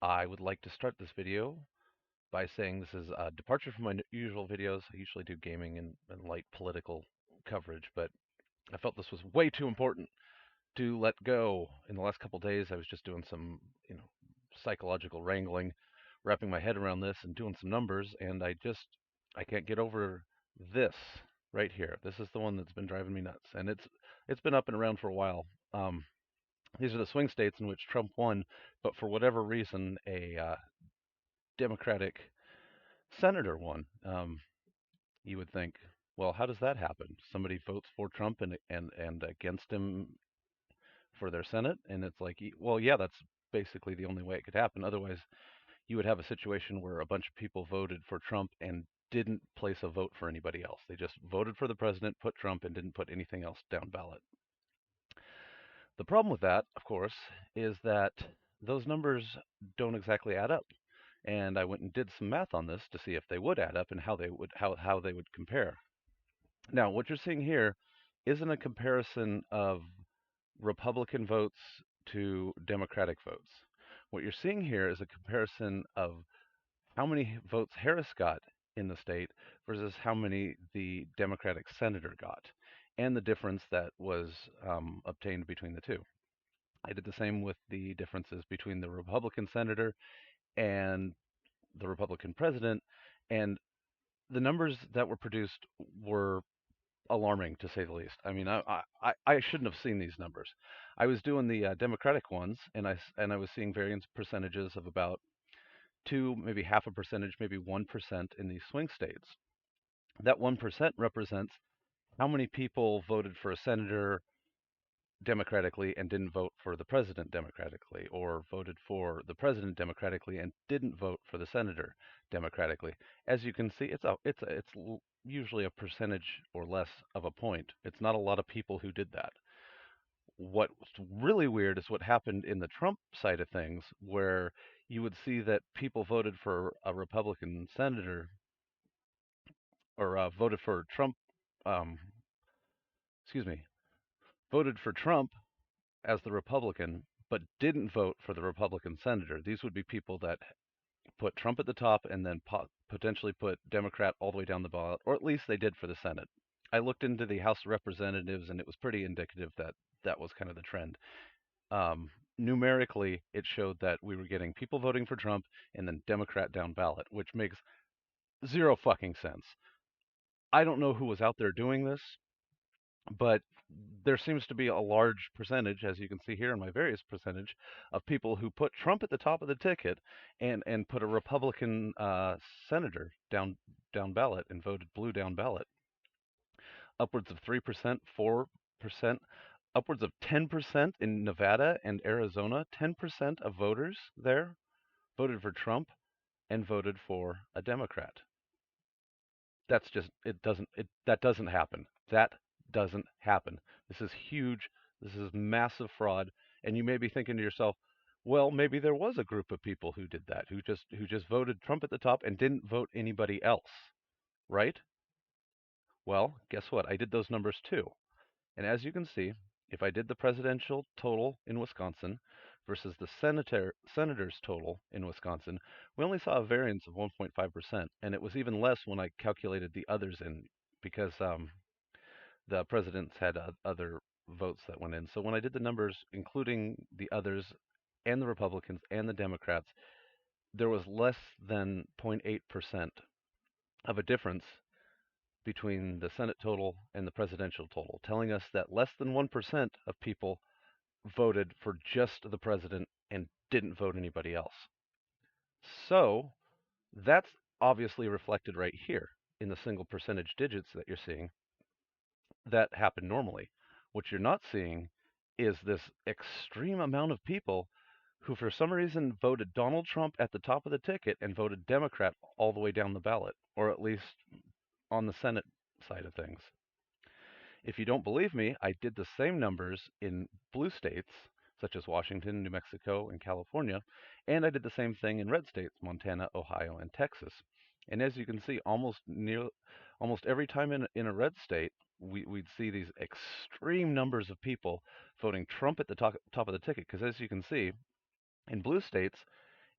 I would like to start this video by saying this is a departure from my usual videos. I usually do gaming and light political coverage, but I felt this was way too important to let go. In the last couple days, I was just doing some, psychological wrangling, wrapping my head around this and doing some numbers, and I can't get over this right here. This is the one that's been driving me nuts, and it's been up and around for a while. Um, these are the swing states in which Trump won, but for whatever reason, a Democratic senator won. You would think, well, how does that happen? Somebody votes for Trump and against him for their Senate, and it's like, well, yeah, that's basically the only way it could happen. Otherwise, you would have a situation where a bunch of people voted for Trump and didn't place a vote for anybody else. They just voted for the president, put Trump, and didn't put anything else down ballot. The problem with that, of course, is that those numbers don't exactly add up. And I went and did some math on this to see if they would add up and how they would compare. Now, what you're seeing here isn't a comparison of Republican votes to Democratic votes. What you're seeing here is a comparison of how many votes Harris got in the state versus how many the Democratic senator got, and the difference that was obtained between the two. I did the same with the differences between the Republican senator and the Republican president, and the numbers that were produced were alarming to say the least. I mean, I shouldn't have seen these numbers. I was doing the Democratic ones, and I was seeing variance percentages of about two, maybe half a percentage, maybe 1% in these swing states. That 1% represents how many people voted for a senator democratically and didn't vote for the president democratically, or voted for the president democratically and didn't vote for the senator democratically. As you can see, it's usually a percentage or less of a point. It's not a lot of people who did that. What's really weird is what happened in the Trump side of things, where you would see that people voted for a Republican senator or voted for Trump. Um, excuse me, voted for Trump as the Republican, but didn't vote for the Republican senator. These would be people that put Trump at the top and then potentially put Democrat all the way down the ballot, or at least they did for the Senate. I looked into the House of Representatives, and it was pretty indicative that that was kind of the trend. Numerically, it showed that we were getting people voting for Trump and then Democrat down ballot, which makes zero fucking sense. I don't know who was out there doing this, but there seems to be a large percentage, as you can see here in my various percentage, of people who put Trump at the top of the ticket and put a Republican senator down ballot and voted blue down ballot. Upwards of 3%, 4%, upwards of 10% in Nevada and Arizona. 10% of voters there voted for Trump and voted for a Democrat. That's just that doesn't happen. That doesn't happen. This is huge. This is massive fraud. And you may be thinking to yourself, well, maybe there was a group of people who did that, who just voted Trump at the top and didn't vote anybody else, right? Well, guess what? I did those numbers too. And as you can see, if I did the presidential total in Wisconsin versus the senators total in Wisconsin, we only saw a variance of 1.5%, and it was even less when I calculated the others in because the presidents had other votes that went in. So when I did the numbers, including the others and the Republicans and the Democrats, there was less than 0.8% of a difference between the Senate total and the presidential total, telling us that less than 1% of people voted for just the president and didn't vote anybody else. So that's obviously reflected right here in the single percentage digits that you're seeing that happen normally. What you're not seeing is this extreme amount of people who, for some reason, voted Donald Trump at the top of the ticket and voted Democrat all the way down the ballot, or at least on the Senate side of things. If you don't believe me, I did the same numbers in blue states, such as Washington, New Mexico, and California, and I did the same thing in red states, Montana, Ohio, and Texas. And as you can see, almost every time in a red state, we'd see these extreme numbers of people voting Trump at the top of the ticket. Because as you can see, in blue states,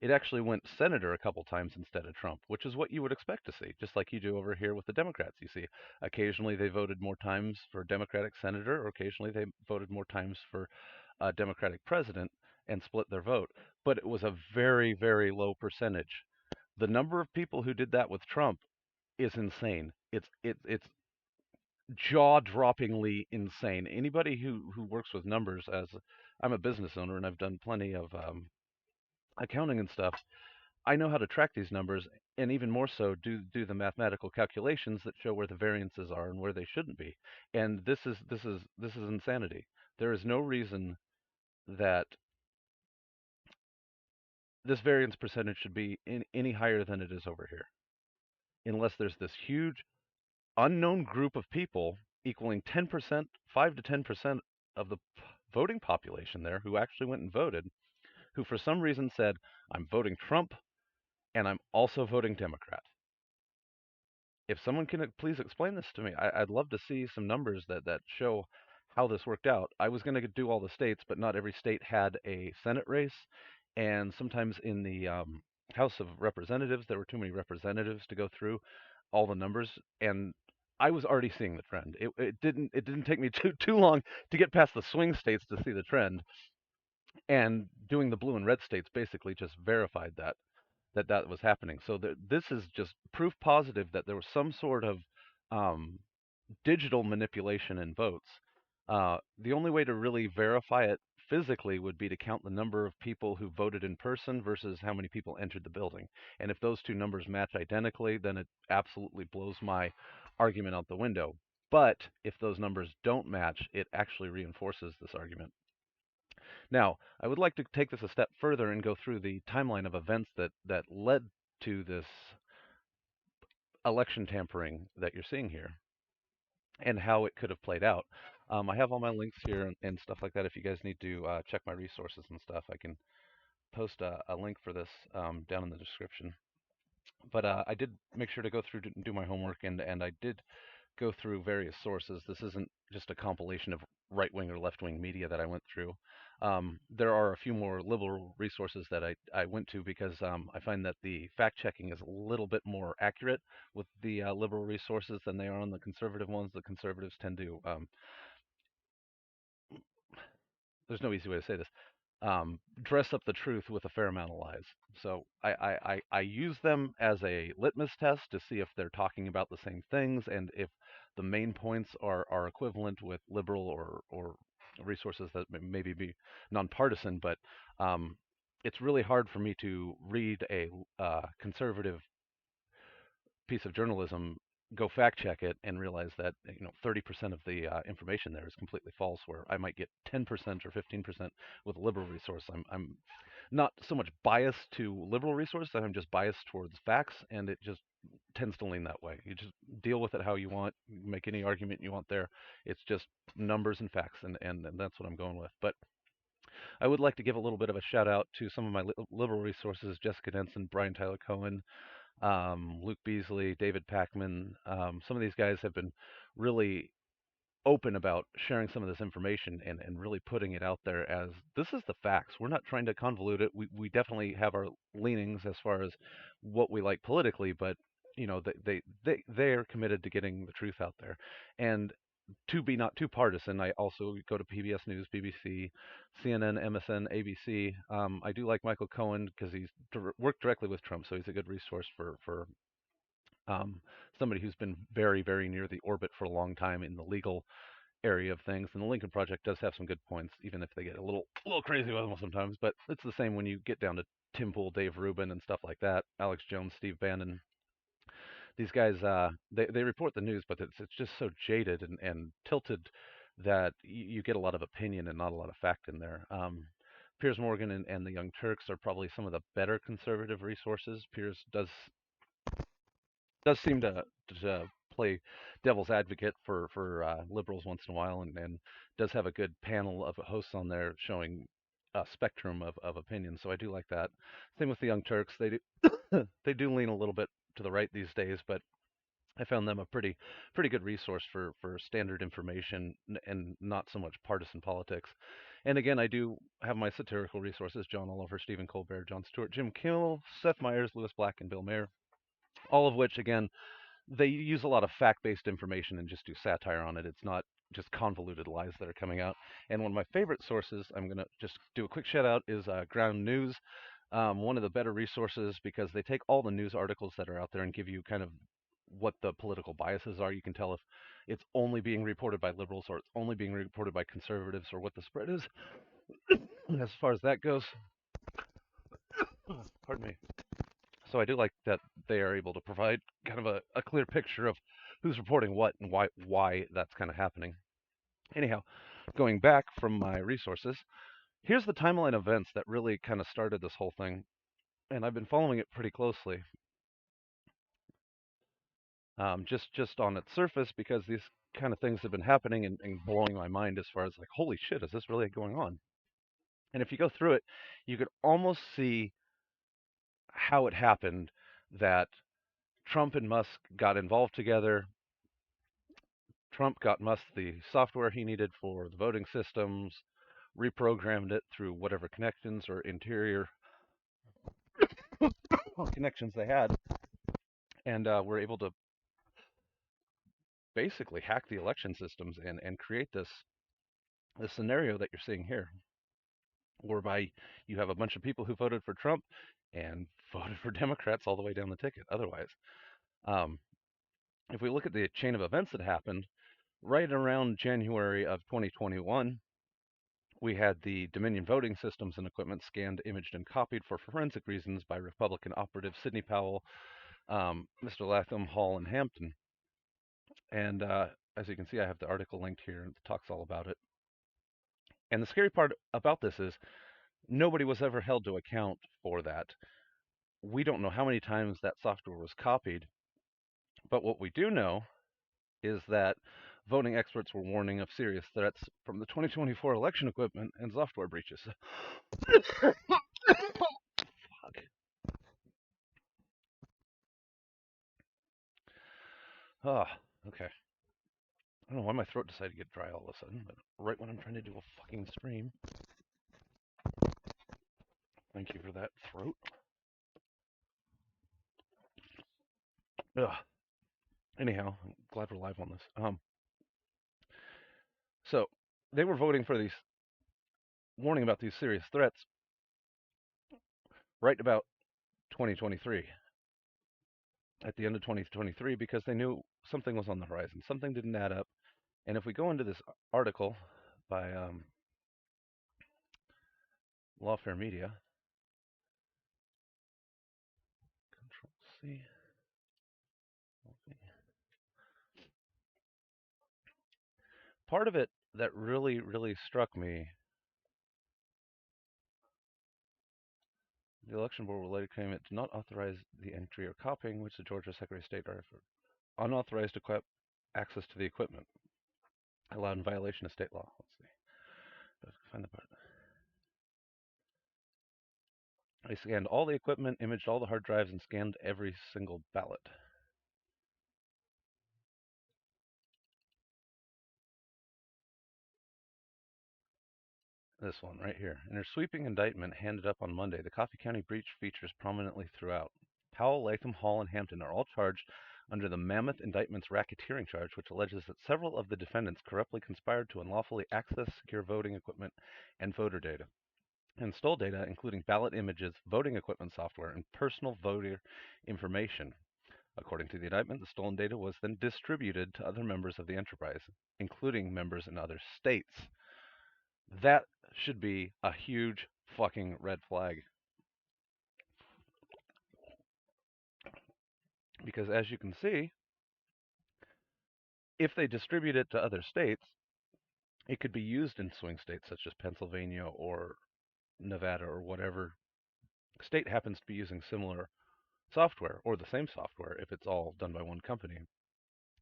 it actually went senator a couple times instead of Trump, which is what you would expect to see, just like you do over here with the Democrats. You see, occasionally they voted more times for Democratic senator, or occasionally they voted more times for a Democratic president and split their vote. But it was a very, very low percentage. The number of people who did that with Trump is insane. It's jaw-droppingly insane. Anybody who works with numbers, as I'm a business owner and I've done plenty of accounting and stuff, I know how to track these numbers, and even more so, do the mathematical calculations that show where the variances are and where they shouldn't be. And this is insanity. There is no reason that this variance percentage should be any higher than it is over here, unless there's this huge unknown group of people equaling 10%, 5 to 10% of the voting population there who actually went and voted, who for some reason said, I'm voting Trump and I'm also voting Democrat. If someone can please explain this to me, I'd love to see some numbers that show how this worked out. I was going to do all the states, but not every state had a Senate race, and sometimes in the House of Representatives, there were too many representatives to go through all the numbers, and I was already seeing the trend. It didn't take me too long to get past the swing states to see the trend, and doing the blue and red states basically just verified that was happening. So this is just proof positive that there was some sort of um, digital manipulation in votes. The only way to really verify it physically would be to count the number of people who voted in person versus how many people entered the building. And if those two numbers match identically, then it absolutely blows my argument out the window. But if those numbers don't match, it actually reinforces this argument. Now, I would like to take this a step further and go through the timeline of events that led to this election tampering that you're seeing here and how it could have played out. I have all my links here and stuff like that. If you guys need to check my resources and stuff, I can post a link for this down in the description. But I did make sure to go through and do my homework, and I did go through various sources. This isn't just a compilation of right wing or left wing media that I went through. There are a few more liberal resources that I went to because I find that the fact checking is a little bit more accurate with the liberal resources than they are on the conservative ones. The conservatives tend to, there's no easy way to say this, dress up the truth with a fair amount of lies. So I use them as a litmus test to see if they're talking about the same things and if the main points are equivalent with liberal or resources that maybe be nonpartisan. But it's really hard for me to read a conservative piece of journalism, go fact check it, and realize that 30% of the information there is completely false. Where I might get 10% or 15% with a liberal resource. I'm not so much biased to liberal resources. I'm just biased towards facts, and it just tends to lean that way. You just deal with it how you want, make any argument you want there. It's just numbers and facts, and that's what I'm going with. But I would like to give a little bit of a shout out to some of my liberal resources: Jessica Denson, Brian Tyler Cohen, Luke Beasley, David Packman. Some of these guys have been really open about sharing some of this information and really putting it out there as this is the facts. We're not trying to convolute it. We definitely have our leanings as far as what we like politically, but they are committed to getting the truth out there. And to be not too partisan, I also go to PBS News, BBC, CNN, MSN, ABC. I do like Michael Cohen because he's worked directly with Trump, so he's a good resource for um, somebody who's been very, very near the orbit for a long time in the legal area of things. And the Lincoln Project does have some good points, even if they get a little crazy with them sometimes. But it's the same when you get down to Tim Pool, Dave Rubin, and stuff like that. Alex Jones, Steve Bannon. These guys, they report the news, but it's just so jaded and tilted that you get a lot of opinion and not a lot of fact in there. Piers Morgan and the Young Turks are probably some of the better conservative resources. Piers does seem to play devil's advocate for liberals once in a while, and does have a good panel of hosts on there showing a spectrum of opinions. So I do like that. Same with the Young Turks. They do they do lean a little bit to the right these days, but I found them a pretty good resource for standard information and not so much partisan politics. And again, I do have my satirical resources: John Oliver, Stephen Colbert, Jon Stewart, Jim Kimmel, Seth Meyers, Louis Black, and Bill Maher. All of which, again, they use a lot of fact-based information and just do satire on it. It's not just convoluted lies that are coming out. And one of my favorite sources, I'm going to just do a quick shout out, is Ground News. One of the better resources because they take all the news articles that are out there and give you kind of what the political biases are. You can tell if it's only being reported by liberals or it's only being reported by conservatives or what the spread is as far as that goes. Pardon me. So I do like that they are able to provide kind of a clear picture of who's reporting what and why that's kind of happening. Anyhow, going back from my resources, here's the timeline of events that really kind of started this whole thing, and I've been following it pretty closely. Just on its surface because these kind of things have been happening and blowing my mind as far as like, holy shit, is this really going on? And if you go through it, you could almost see how it happened that Trump and Musk got involved together. Trump got Musk the software he needed for the voting systems, reprogrammed it through whatever connections or interior connections they had, and were able to basically hack the election systems and create this scenario that you're seeing here, whereby you have a bunch of people who voted for Trump and voted for Democrats all the way down the ticket. Otherwise, um, if we look at the chain of events that happened, right around January of 2021, we had the Dominion voting systems and equipment scanned, imaged, and copied for forensic reasons by Republican operative Sidney Powell, Mr. Latham, Hall, and Hampton. And as you can see, I have the article linked here, and it talks all about it. And the scary part about this is nobody was ever held to account for that. We don't know how many times that software was copied, but what we do know is that voting experts were warning of serious threats from the 2024 election equipment and software breaches. Fuck. Ah, okay. I don't know why my throat decided to get dry all of a sudden, but right when I'm trying to do a fucking stream. Thank you for that, throat. Ugh. Anyhow, I'm glad we're live on this. So they were voting for these, warning about these serious threats right about 2023, at the end of 2023, because they knew something was on the horizon. Something didn't add up. And if we go into this article by Lawfare Media, Control C, part of it that really, really struck me, the election board will later claim it did not authorize the entry or copying, which the Georgia Secretary of State for unauthorized access to the equipment, allowed in violation of state law. Let's see. Let's find the part. They scanned all the equipment, imaged all the hard drives, and scanned every single ballot. This one right here. In her sweeping indictment handed up on Monday, the Coffee County breach features prominently throughout. Powell, Latham, Hall, and Hampton are all charged under the Mammoth Indictment's racketeering charge, which alleges that several of the defendants corruptly conspired to unlawfully access secure voting equipment and voter data, and stole data including ballot images, voting equipment software, and personal voter information. According to the indictment, the stolen data was then distributed to other members of the enterprise, including members in other states. That should be a huge fucking red flag. Because as you can see, if they distribute it to other states, it could be used in swing states such as Pennsylvania or Nevada or whatever state happens to be using similar software or the same software if it's all done by one company.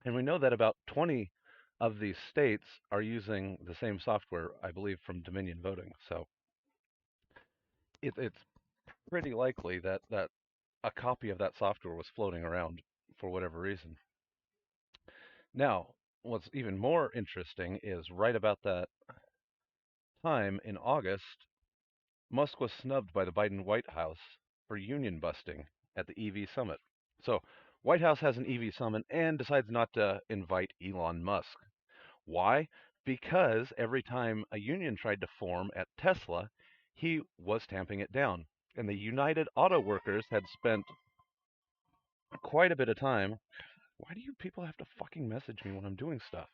And we know that about 20 of these states are using the same software, I believe, from Dominion Voting. So it's pretty likely that a copy of that software was floating around for whatever reason. Now, what's even more interesting is right about that time in August, Musk was snubbed by the Biden White House for union busting at the EV summit. So, White House has an EV summit and decides not to invite Elon Musk. Why? Because every time a union tried to form at Tesla, he was tamping it down. And the United Auto Workers had spent quite a bit of time. Why do you people have to fucking message me when I'm doing stuff?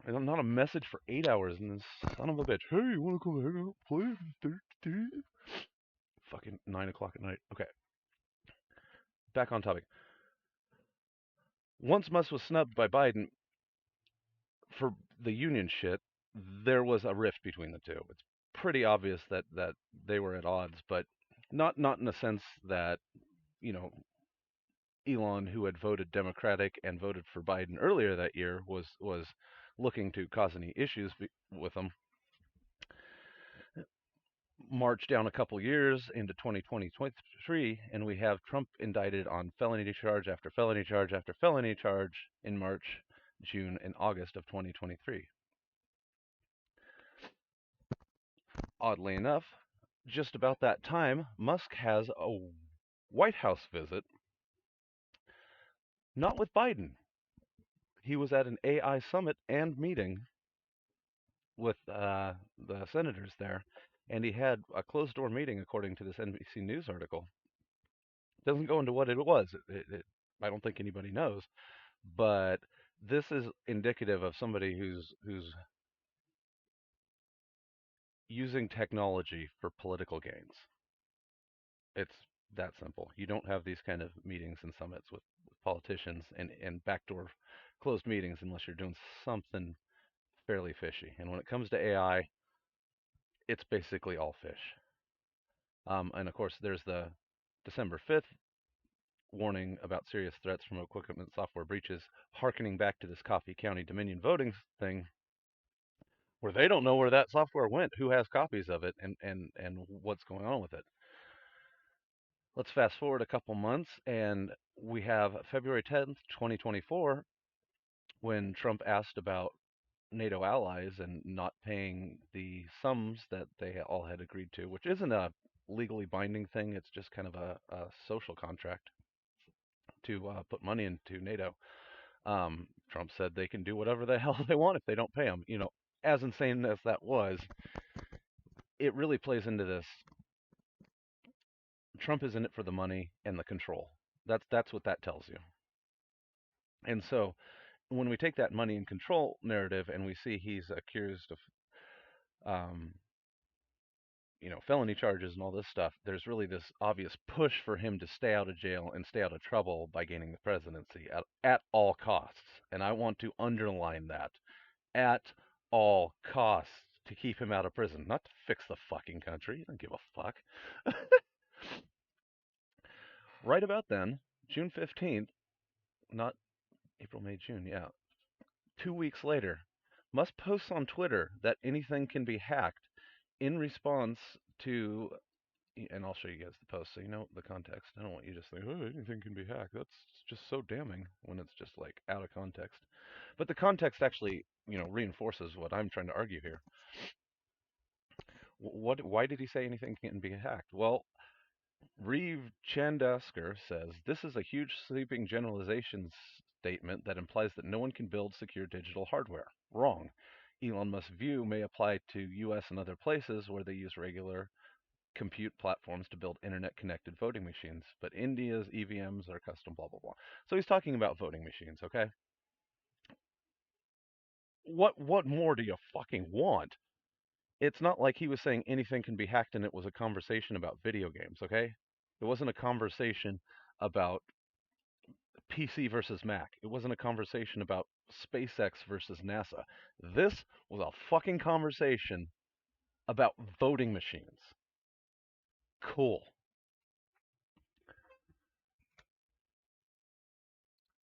And I'm not a message for 8 hours, and this son of a bitch. Hey, you want to come hang out, play? Fucking 9 o'clock at night. Okay, back on topic. Once Musk was snubbed by Biden for the union shit, there was a rift between the two. It's pretty obvious that they were at odds, but not in the sense that you know Elon, who had voted Democratic and voted for Biden earlier that year, was looking to cause any issues with them. March down a couple years into 2023, and we have Trump indicted on felony charge after felony charge after felony charge in March, June, and August of 2023. Oddly enough, just about that time, Musk has a White House visit, not with Biden. He was at an AI summit and meeting with the senators there, and he had a closed door meeting, according to this NBC News article. Doesn't go into what it was. I don't think anybody knows, but this is indicative of somebody who's using technology for political gains. It's that simple. You don't have these kind of meetings and summits with politicians and backdoor closed meetings unless you're doing something fairly fishy. And when it comes to AI, it's basically all fish. And of course, there's the December 5th warning about serious threats from equipment software breaches, harkening back to this Coffee County Dominion voting thing, where they don't know where that software went, who has copies of it, and what's going on with it. Let's fast forward a couple months, and we have February 10th, 2024, when Trump asked about NATO allies and not paying the sums that they all had agreed to, which isn't a legally binding thing. It's just kind of a social contract to put money into NATO. Trump said they can do whatever the hell they want if they don't pay them. As insane as that was, it really plays into this. Trump is in it for the money and the control. That's what that tells you. And so when we take that money and control narrative and we see he's accused of um, felony charges and all this stuff, there's really this obvious push for him to stay out of jail and stay out of trouble by gaining the presidency at all costs. And I want to underline that, at all costs, to keep him out of prison, not to fix the fucking country. He doesn't give a fuck. Right about then, June 15th, not April, May, June, yeah, 2 weeks later, Musk posts on Twitter that anything can be hacked in response to, and I'll show you guys the post so you know the context. I don't want you to just think, oh, anything can be hacked. That's just so damning when it's just like out of context. But the context actually, reinforces what I'm trying to argue here. Why did he say anything can be hacked? Well, Reeve Chandasker says this is a huge sweeping generalization statement that implies that no one can build secure digital hardware. Wrong. Elon Musk's view may apply to US and other places where they use regular compute platforms to build internet connected voting machines, but India's EVMs are custom blah blah blah. So he's talking about voting machines, okay? What more do you fucking want? It's not like he was saying anything can be hacked and it was a conversation about video games, okay? It wasn't a conversation about PC versus Mac. It wasn't a conversation about SpaceX versus NASA. This was a fucking conversation about voting machines. Cool.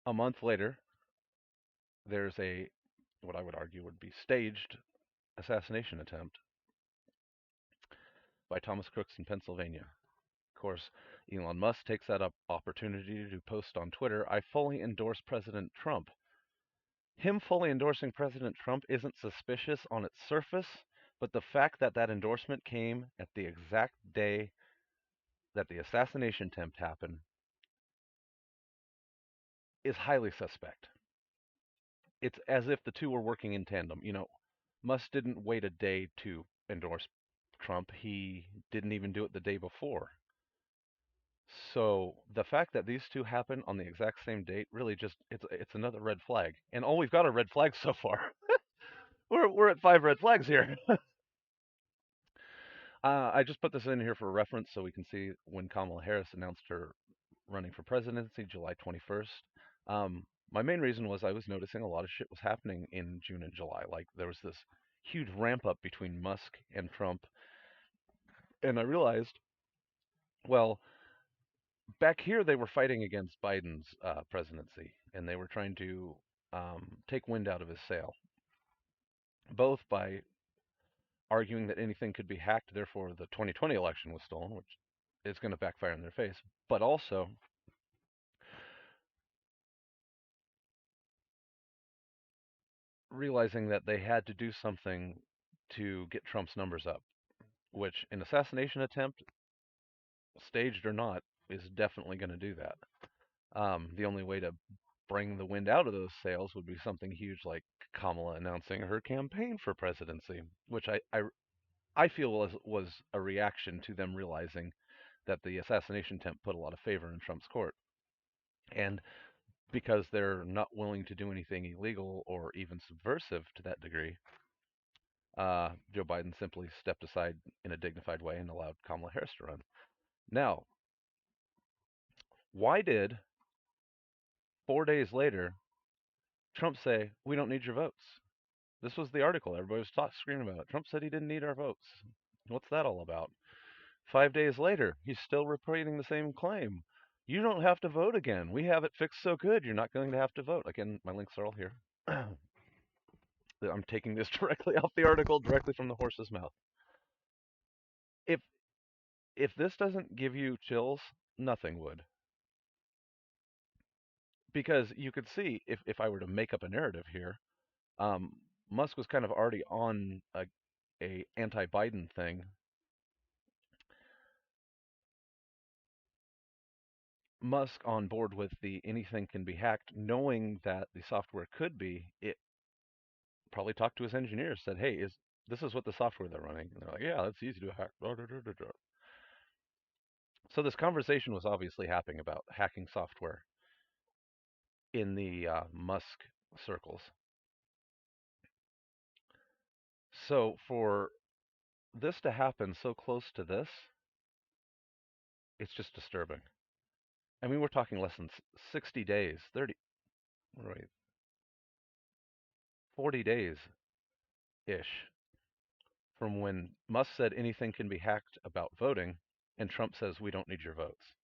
A month later, there's what I would argue would be staged assassination attempt by Thomas Crooks in Pennsylvania. Of course, Elon Musk takes that opportunity to post on Twitter, I fully endorse President Trump. Him fully endorsing President Trump isn't suspicious on its surface, but the fact that that endorsement came at the exact day that the assassination attempt happened is highly suspect. It's as if the two were working in tandem. Musk didn't wait a day to endorse Trump. He didn't even do it the day before. So the fact that these two happen on the exact same date really just it's another red flag. And all we've got are red flags so far. We're at 5 red flags here. I just put this in here for reference so we can see when Kamala Harris announced her running for presidency, July 21st. My main reason was I was noticing a lot of shit was happening in June and July. Like there was this huge ramp up between Musk and Trump, and I realized, well, back here they were fighting against Biden's presidency, and they were trying to take wind out of his sail, both by arguing that anything could be hacked, therefore the 2020 election was stolen, which is going to backfire in their face, but also realizing that they had to do something to get Trump's numbers up, which an assassination attempt, staged or not, is definitely going to do that. The only way to bring the wind out of those sails would be something huge like Kamala announcing her campaign for presidency, which I feel was a reaction to them realizing that the assassination attempt put a lot of favor in Trump's court. And because they're not willing to do anything illegal or even subversive to that degree, Joe Biden simply stepped aside in a dignified way and allowed Kamala Harris to run. Now, why did 4 days later Trump say, we don't need your votes? This was the article. Everybody was screaming about it. Trump said he didn't need our votes. What's that all about? 5 days later, he's still repeating the same claim. You don't have to vote again. We have it fixed so good, you're not going to have to vote. Again, my links are all here. I'm taking this directly off the article, directly from the horse's mouth. If if this doesn't give you chills, nothing would. Because you could see if I were to make up a narrative here, um, Musk was kind of already on a anti-Biden thing. Musk on board with the anything can be hacked, knowing that the software could be. It probably talked to his engineers, said, "Hey, is this is what the software they're running?" And they're like, "Yeah, that's easy to hack." So this conversation was obviously happening about hacking software in the Musk circles. So for this to happen so close to this, it's just disturbing. I mean, we're talking less than 60 days, 30, right, 40 days ish from when Musk said anything can be hacked about voting, and Trump says we don't need your votes.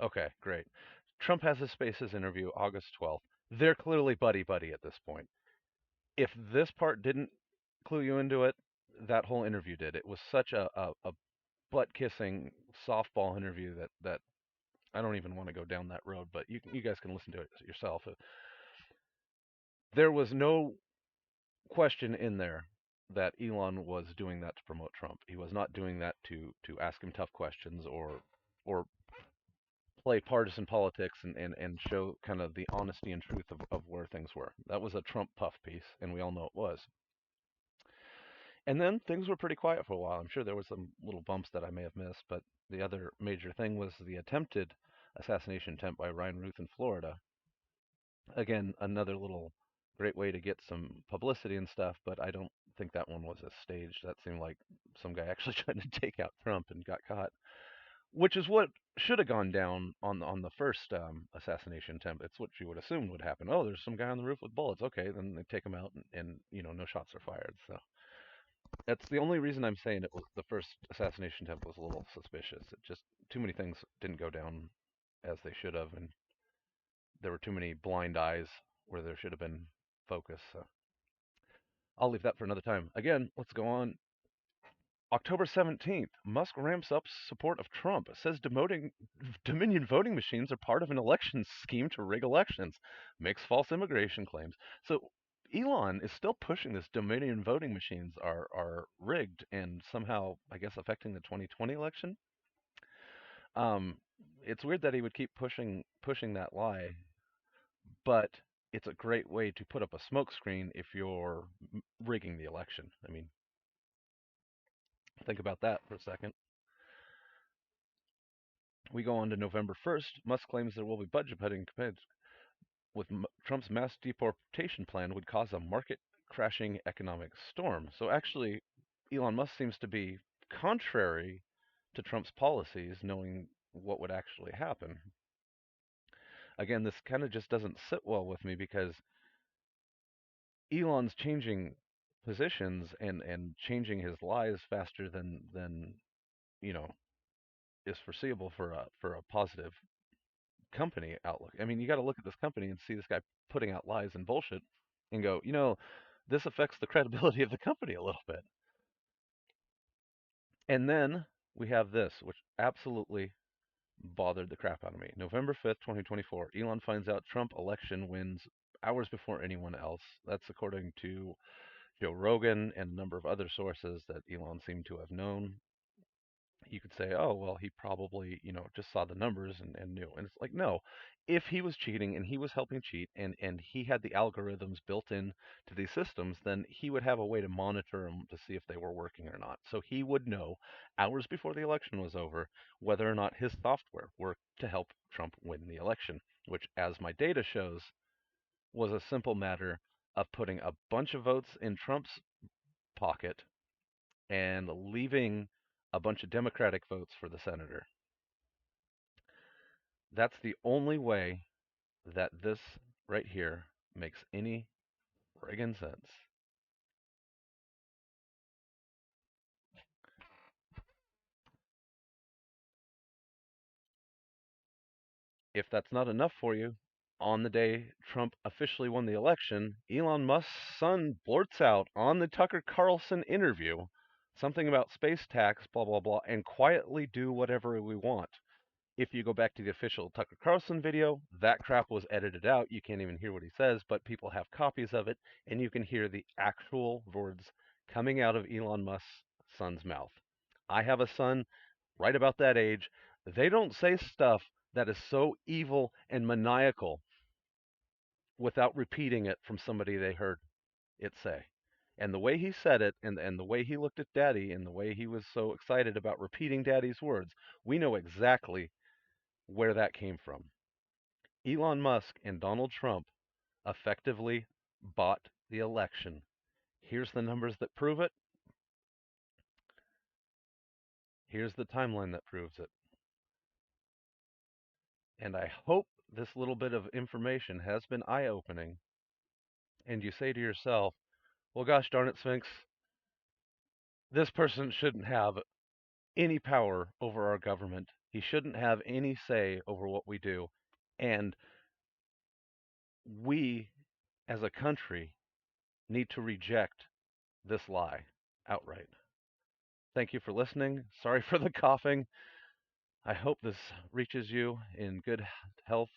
Okay, great. Trump has his Spaces interview August 12th. They're clearly buddy buddy at this point. If this part didn't clue you into it, that whole interview did. It was such a butt kissing softball interview that I don't even want to go down that road, but you guys can listen to it yourself. There was no question in there that Elon was doing that to promote Trump. He was not doing that to ask him tough questions or play partisan politics and show kind of the honesty and truth of where things were. That was a Trump puff piece, and we all know it was. And then things were pretty quiet for a while. I'm sure there were some little bumps that I may have missed, but the other major thing was the attempted assassination attempt by Ryan Ruth in Florida. Again, another little great way to get some publicity and stuff, but I don't think that one was a stage. That seemed like some guy actually tried to take out Trump and got caught, which is what should have gone down on the first assassination attempt. It's what you would assume would happen. Oh, there's some guy on the roof with bullets. Okay, then they take him out, and no shots are fired. So that's the only reason I'm saying it was the first assassination attempt was a little suspicious. It just too many things didn't go down as they should have, and there were too many blind eyes where there should have been focus. So I'll leave that for another time. Again, let's go on. October 17th, Musk ramps up support of Trump, says demoting Dominion voting machines are part of an election scheme to rig elections, makes false immigration claims. So Elon is still pushing this Dominion voting machines are rigged and somehow, I guess, affecting the 2020 election. Um, it's weird that he would keep pushing that lie, but it's a great way to put up a smokescreen if you're rigging the election. I mean, think about that for a second. We go on to November 1st. Musk claims there will be budget cutting with Trump's mass deportation plan would cause a market crashing economic storm. So actually, Elon Musk seems to be contrary to Trump's policies, knowing what would actually happen. Again, this kind of just doesn't sit well with me because Elon's changing positions and changing his lies faster than you know is foreseeable for a positive company outlook. I mean, you got to look at this company and see this guy putting out lies and bullshit and go, this affects the credibility of the company a little bit. And then we have this, which absolutely bothered the crap out of me. November 5th, 2024, Elon finds out Trump election wins hours before anyone else. That's according to Joe Rogan and a number of other sources that Elon seemed to have known. You could say, oh, well, he probably, just saw the numbers and knew. And it's like, no, if he was cheating and he was helping cheat and he had the algorithms built in to these systems, then he would have a way to monitor them to see if they were working or not. So he would know hours before the election was over whether or not his software worked to help Trump win the election, which, as my data shows, was a simple matter of putting a bunch of votes in Trump's pocket and leaving a bunch of Democratic votes for the senator. That's the only way that this right here makes any friggin' sense. If that's not enough for you, on the day Trump officially won the election, Elon Musk's son blurts out on the Tucker Carlson interview something about space tax, blah, blah, blah, and quietly do whatever we want. If you go back to the official Tucker Carlson video, that crap was edited out. You can't even hear what he says, but people have copies of it, and you can hear the actual words coming out of Elon Musk's son's mouth. I have a son right about that age. They don't say stuff that is so evil and maniacal without repeating it from somebody they heard it say. And the way he said it, and the way he looked at Daddy, and the way he was so excited about repeating Daddy's words, we know exactly where that came from. Elon Musk and Donald Trump effectively bought the election. Here's the numbers that prove it. Here's the timeline that proves it. And I hope this little bit of information has been eye opening. And you say to yourself, well, gosh darn it, Sphinx, this person shouldn't have any power over our government. He shouldn't have any say over what we do. And we, as a country, need to reject this lie outright. Thank you for listening. Sorry for the coughing. I hope this reaches you in good health.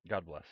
God bless.